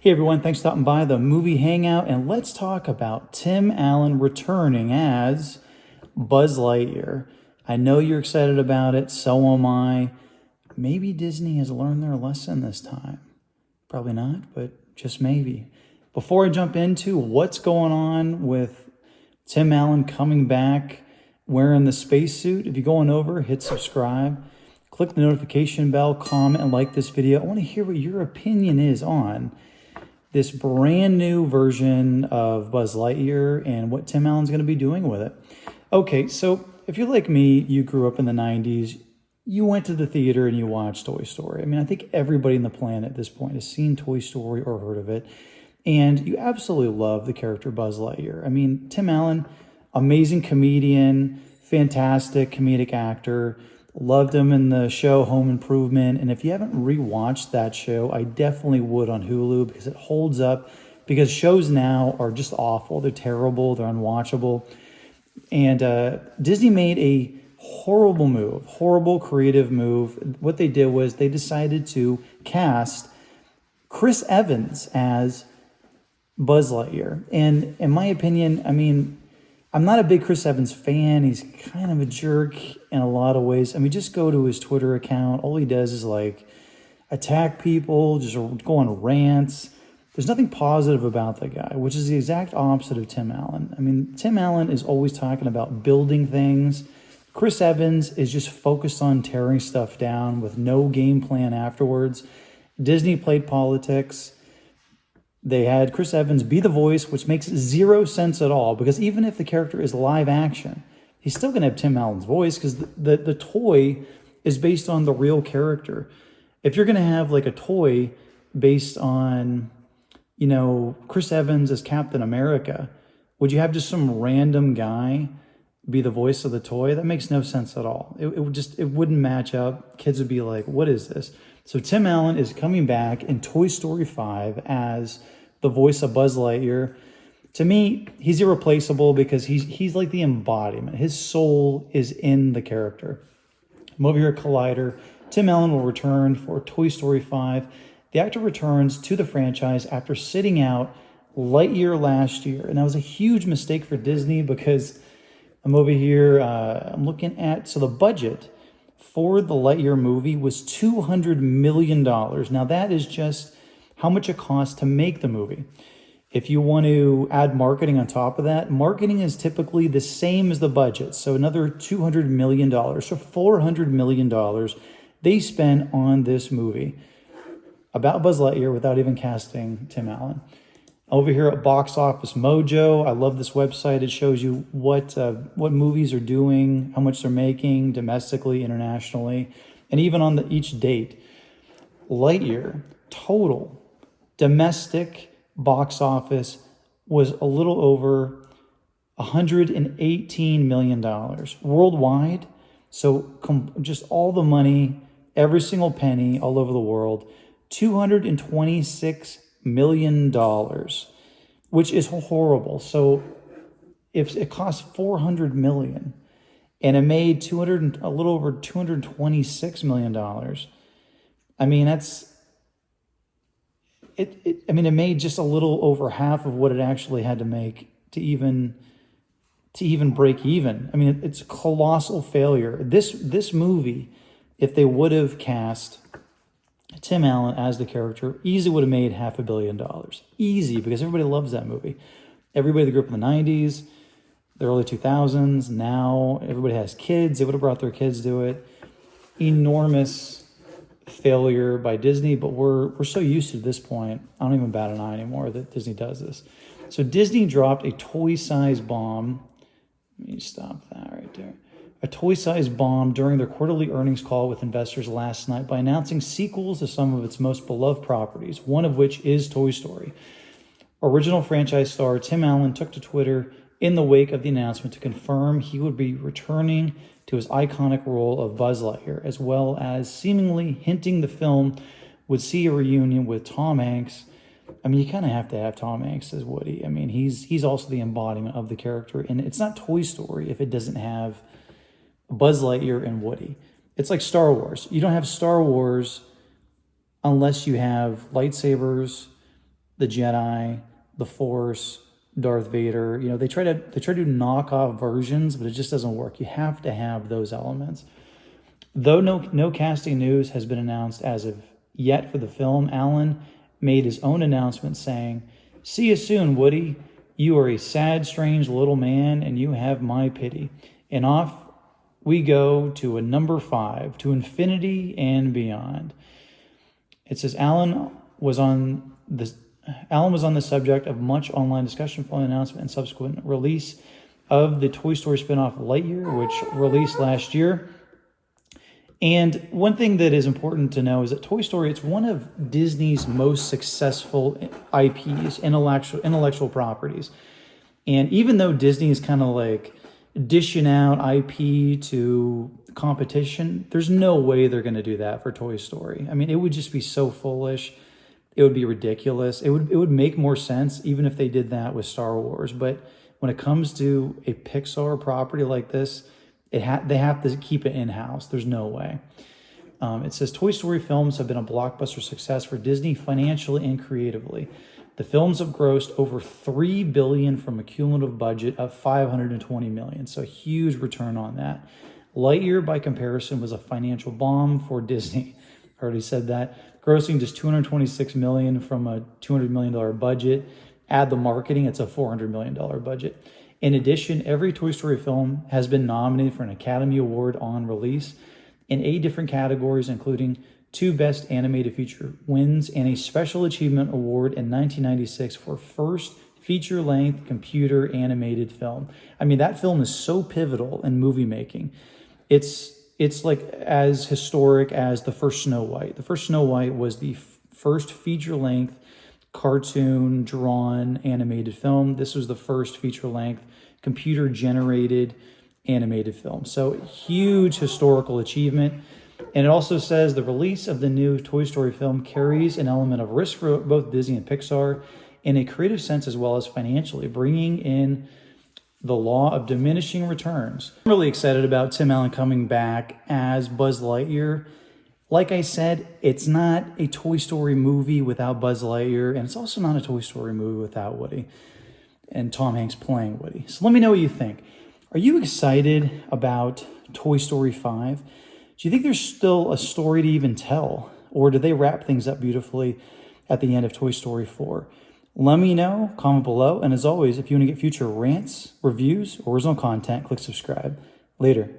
Hey everyone, thanks for stopping by the movie Hangout, and let's talk about Tim Allen returning as Buzz Lightyear. I know you're excited about it, so am I. Maybe Disney has learned their lesson this time. Probably not, but just maybe. Before I jump into what's going on with Tim Allen coming back wearing the spacesuit, if you go on over, hit subscribe, click the notification bell, comment, and like this video. I want to hear what your opinion is on this brand new version of Buzz Lightyear and what Tim Allen's going to be doing with it. Okay, so if you're like me, you grew up in the 90s, you went to the theater and you watched Toy Story. I mean, I think everybody on the planet at this point has seen Toy Story or heard of it. And you absolutely love the character Buzz Lightyear. I mean, Tim Allen, amazing comedian, fantastic comedic actor. Loved him in the show Home Improvement. And if you haven't rewatched that show, I definitely would on Hulu because it holds up. Because shows now are just awful. They're terrible. They're unwatchable. And Disney made a horrible move, horrible creative move. What they did was they decided to cast Chris Evans as Buzz Lightyear. And in my opinion, I mean, I'm not a big Chris Evans fan. He's kind of a jerk in a lot of ways. I mean, just go to his Twitter account. All he does is like attack people, just go on rants. There's nothing positive about the guy, which is the exact opposite of Tim Allen. I mean, Tim Allen is always talking about building things. Chris Evans is just focused on tearing stuff down with no game plan afterwards. Disney played politics. They had Chris Evans be the voice, which makes zero sense at all, because even if the character is live action, he's still going to have Tim Allen's voice because the toy is based on the real character. If you're going to have like a toy based on, you know, Chris Evans as Captain America, would you have just some random guy be the voice of the toy? That makes no sense at all. It wouldn't match up. Kids would be like, what is this? So Tim Allen is coming back in Toy Story 5 as the voice of Buzz Lightyear. To me, he's irreplaceable because he's like the embodiment. His soul is in the character. I'm over here at Collider. Tim Allen will return for Toy Story 5. The actor returns to the franchise after sitting out Lightyear last year. And that was a huge mistake for Disney because I'm over here, I'm looking at, so the budget for the Lightyear movie was $200 million. Now that is just how much it costs to make the movie. If you want to add marketing on top of that, marketing is typically the same as the budget. So another $200 million, so $400 million they spent on this movie about Buzz Lightyear without even casting Tim Allen. Over here at Box Office Mojo, I love this website. It shows you what movies are doing, how much they're making domestically, internationally, and even on each date. Lightyear, total domestic box office was a little over $118 million. Worldwide, so just all the money, every single penny all over the world, $226 million, which is horrible. So if it cost $400 million and it made a little over $226 million, I mean, it made just a little over half of what it actually had to make to even break even. I mean, it's a colossal failure. This movie, if they would have cast Tim Allen as the character, easily would have made $500 million. Easy, because everybody loves that movie. Everybody that grew up in the 90s, the early 2000s, now everybody has kids. They would have brought their kids to it. Enormous failure by Disney, but we're so used to this point, I don't even bat an eye anymore that Disney does this. So Disney dropped a toy-sized bomb. Let me stop that right there. A toy-sized bomb during their quarterly earnings call with investors last night by announcing sequels to some of its most beloved properties, one of which is Toy Story. Original franchise star Tim Allen took to Twitter in the wake of the announcement to confirm he would be returning to his iconic role of Buzz Lightyear, as well as seemingly hinting the film would see a reunion with Tom Hanks. I mean, you kind of have to have Tom Hanks as Woody. I mean, he's also the embodiment of the character, and it's not Toy Story if it doesn't have Buzz Lightyear and Woody. It's like Star Wars. You don't have Star Wars unless you have lightsabers, the Jedi, the Force, Darth Vader. You know, they try to do knockoff versions, but it just doesn't work. You have to have those elements. Though no casting news has been announced as of yet for the film, Allen made his own announcement saying, "See you soon, Woody. You are a sad, strange little man, and you have my pity." And off we go to a number 5, to infinity and beyond. It says Allen was on the subject of much online discussion following the announcement and subsequent release of the Toy Story spinoff Lightyear, which released last year. And one thing that is important to know is that Toy Story, it's one of Disney's most successful IPs, intellectual properties. And even though Disney is kind of like dishing out IP to competition, there's no way they're going to do that for Toy Story. I mean, it would just be so foolish. It would be ridiculous. It would make more sense even if they did that with Star Wars. But when it comes to a Pixar property like this, they have to keep it in-house. There's no way. It says Toy Story films have been a blockbuster success for Disney financially and creatively. The films have grossed over $3 billion from a cumulative budget of $520 million. So a huge return on that. Lightyear, by comparison, was a financial bomb for Disney. I already said that. Grossing just $226 million from a $200 million budget. Add the marketing, it's a $400 million budget. In addition, every Toy Story film has been nominated for an Academy Award on release in 8 different categories, including 2 Best Animated Feature wins and a Special Achievement Award in 1996 for first feature-length computer animated film. I mean, that film is so pivotal in movie making. It's like as historic as the first Snow White. The first Snow White was the first feature-length cartoon drawn animated film. This was the first feature-length computer generated animated film. So huge historical achievement. And it also says the release of the new Toy Story film carries an element of risk for both Disney and Pixar in a creative sense as well as financially, bringing in the law of diminishing returns. I'm really excited about Tim Allen coming back as Buzz Lightyear. Like I said, it's not a Toy Story movie without Buzz Lightyear, and it's also not a Toy Story movie without Woody and Tom Hanks playing Woody. So let me know what you think. Are you excited about Toy Story 5? Do you think there's still a story to even tell? Or do they wrap things up beautifully at the end of Toy Story 4? Let me know, comment below. And as always, if you want to get future rants, reviews, or original content, click subscribe. Later.